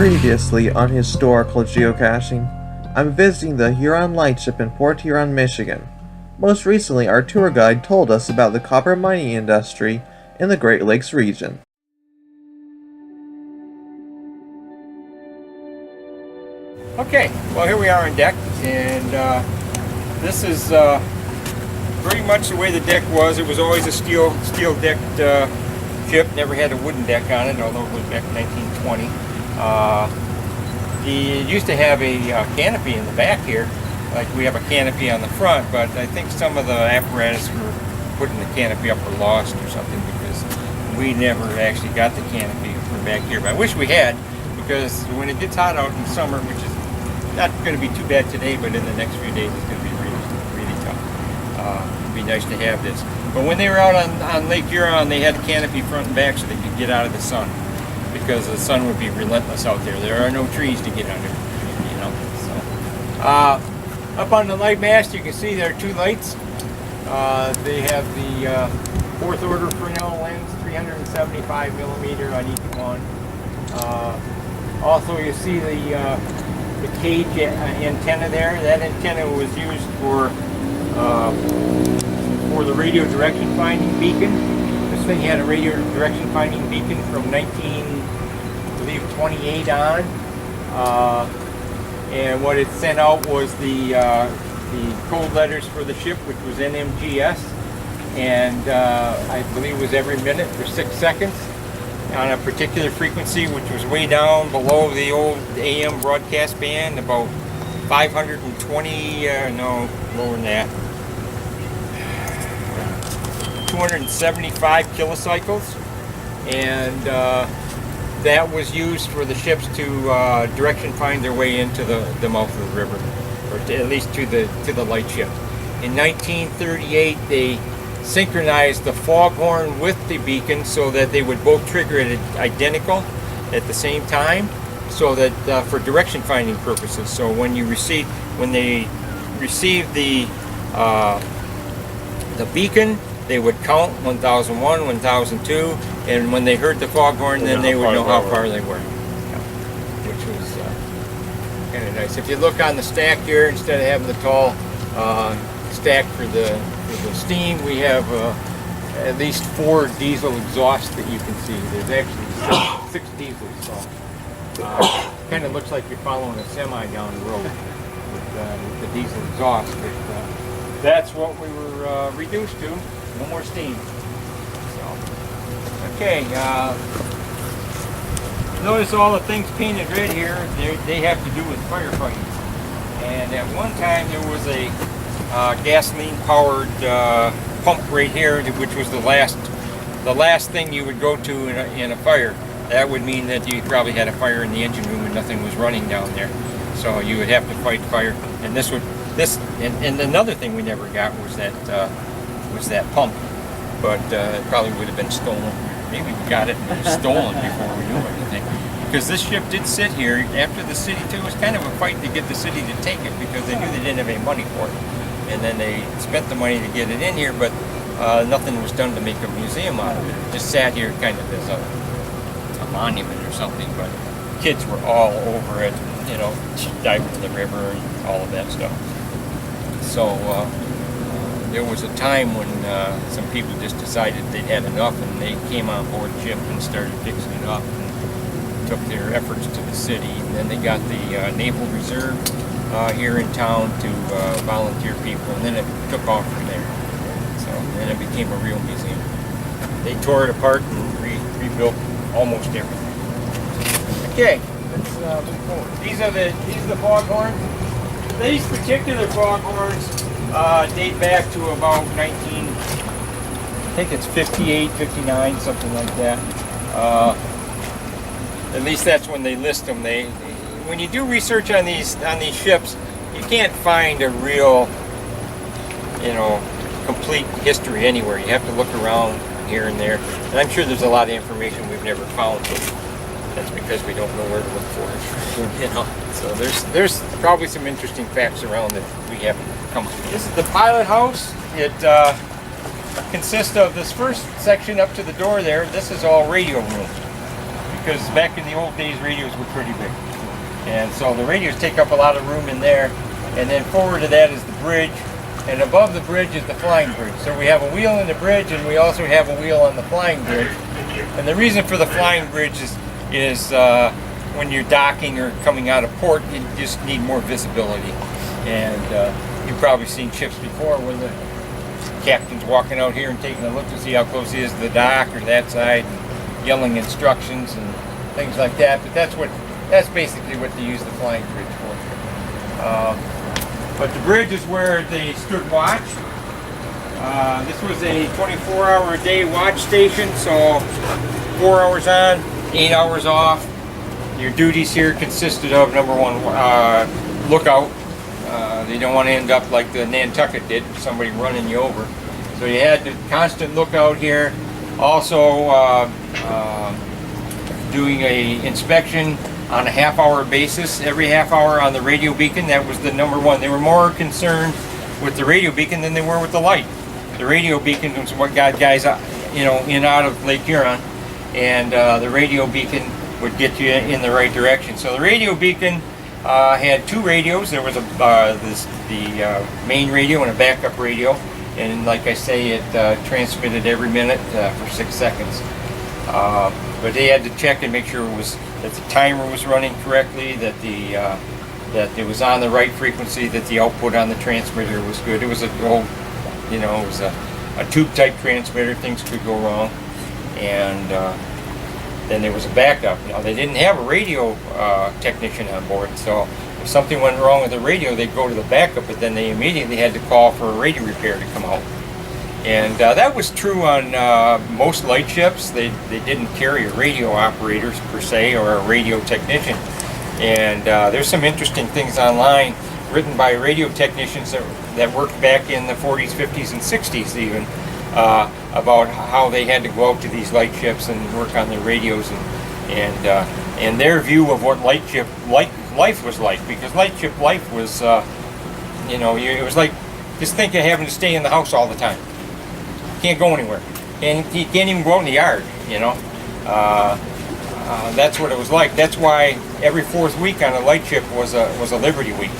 Previously on Historical Geocaching, I'm visiting the Huron Lightship in Port Huron, Michigan. Most recently, our tour guide told us about the copper mining industry in the Great Lakes region. Okay, well here we are on deck, and this is pretty much the way the deck was. It was always a steel decked ship, never had a wooden deck on it, although it was back in 1920. It used to have a canopy in the back here, like we have a canopy on the front, but I think some of the apparatus for putting the canopy up were lost or something, because we never actually got the canopy from back here. But I wish we had, because when it gets hot out in summer, which is not going to be too bad today, but in the next few days it's going to be really tough. It'd be nice to have this. But when they were out on Lake Huron, they had a canopy front and back so they could get out of the sun, because the sun would be relentless out there. There are no trees to get under, you know. So, up on the light mast, you can see there are two lights. They have the fourth order Fresnel lens, 375 millimeter on each one. Also, you see the cage antenna there. That antenna was used for the radio direction finding beacon. This thing had a radio direction finding beacon from 1928 on, and what it sent out was the code letters for the ship, which was NMGS, and I believe it was every minute for 6 seconds on a particular frequency, which was way down below the old AM broadcast band, about 520, no, lower than that, 275 kilocycles, and that was used for the ships to direction find their way into the mouth of the river, or at least to the lightship. In 1938, they synchronized the foghorn with the beacon so that they would both trigger it identical at the same time, so that for direction finding purposes. So when they received the beacon, they would count 1001, 1002, and when they heard the foghorn, then they would know how far they were, which was kind of nice. If you look on the stack here, instead of having the tall stack for the steam, we have at least 4 diesel exhausts that you can see. There's actually six diesel exhausts. Kind of looks like you're following a semi down the road with the diesel exhaust. But that's what we were reduced to. No more steam. So, okay. Notice all the things painted red here. They have to do with firefighting. And at one time there was a gasoline-powered pump right here, which was the last thing you would go to in a fire. That would mean that you probably had a fire in the engine room and nothing was running down there. So you would have to fight fire. And and another thing we never got was that pump, but it probably would have been stolen. Maybe we got it and it was stolen before we knew anything. Because this ship did sit here after the city too. It was kind of a fight to get the city to take it, because they knew they didn't have any money for it. And then they spent the money to get it in here, but nothing was done to make a museum out of it. It just sat here kind of as a monument or something, but kids were all over it, you know, diving in the river and all of that stuff. So there was a time when some people just decided they'd had enough, and they came on board the ship and started fixing it up and took their efforts to the city. And then they got the Naval Reserve here in town to volunteer people, and then it took off from there. So then it became a real museum. They tore it apart and rebuilt almost everything. Okay, let's move forward. These are the foghorns. These particular foghorns date back to about I think it's 58, 59, something like that. At least that's when they list them. When you do research on these ships, you can't find a real, you know, complete history anywhere. You have to look around here and there, and I'm sure there's a lot of information we've never found, but that's because we don't know where to look for it. You know, so there's probably some interesting facts around that we haven't come to. This is the pilot house. It consists of this first section up to the door there. This is all radio room. because back in the old days, radios were pretty big. And so the radios take up a lot of room in there. And then forward to that is the bridge. And above the bridge is the flying bridge. So we have a wheel in the bridge, and we also have a wheel on the flying bridge. And the reason for the flying bridge is when you're docking or coming out of port, you just need more visibility. And you've probably seen ships before where the captain's walking out here and taking a look to see how close he is to the dock or that side, and yelling instructions and things like that. But that's basically what they use the flying bridge for. But the bridge is where they stood watch. This was a 24-hour-a-day watch station, so 4 hours on, 8 hours off. Your duties here consisted of, number one, lookout. They don't want to end up like the Nantucket did, somebody running you over. So you had the constant lookout here. Also doing a inspection on a half-hour basis, every half hour on the radio beacon. That was the number one. They were more concerned with the radio beacon than they were with the light. The radio beacon was what got guys, in and out of Lake Huron, and the radio beacon would get you in the right direction. So the radio beacon had two radios. There was the main radio and a backup radio, and like I say, it transmitted every minute for 6 seconds. But they had to check and make sure that the timer was running correctly, that that it was on the right frequency, that the output on the transmitter was good. It was it was a tube type transmitter. Things could go wrong, and then there was a backup. Now they didn't have a radio technician on board, so if something went wrong with the radio, they'd go to the backup, but then they immediately had to call for a radio repair to come out. And that was true on most light ships. They didn't carry a radio operator per se, or a radio technician. And there's some interesting things online written by radio technicians that worked back in the 40s, 50s, and 60s even, about how they had to go out to these light ships and work on their radios and their view of what light ship life was like. Because light ship life was, it was like, just think of having to stay in the house all the time. Can't go anywhere. And you can't even go out in the yard, That's what it was like. That's why every fourth week on a light ship was a Liberty week.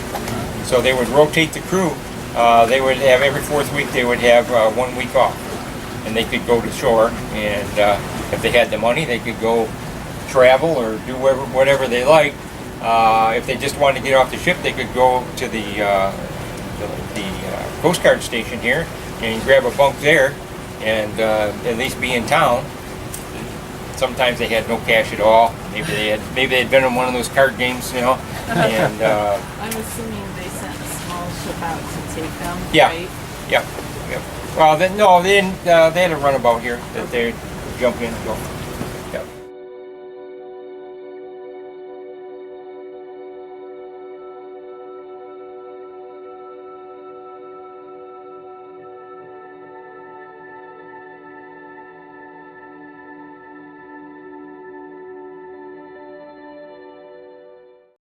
So they would rotate the crew. They would have every fourth week they would have 1 week off, and they could go to shore. And if they had the money, they could go travel or do whatever they liked. If they just wanted to get off the ship, they could go to the Coast Guard station here and grab a bunk there, and at least be in town. Sometimes they had no cash at all. Maybe they'd been in one of those card games, And I'm assuming they sent a small ship out to take them. Yeah. Right? Yep. Well, no, they didn't. They had a runabout here that they would jump in and go.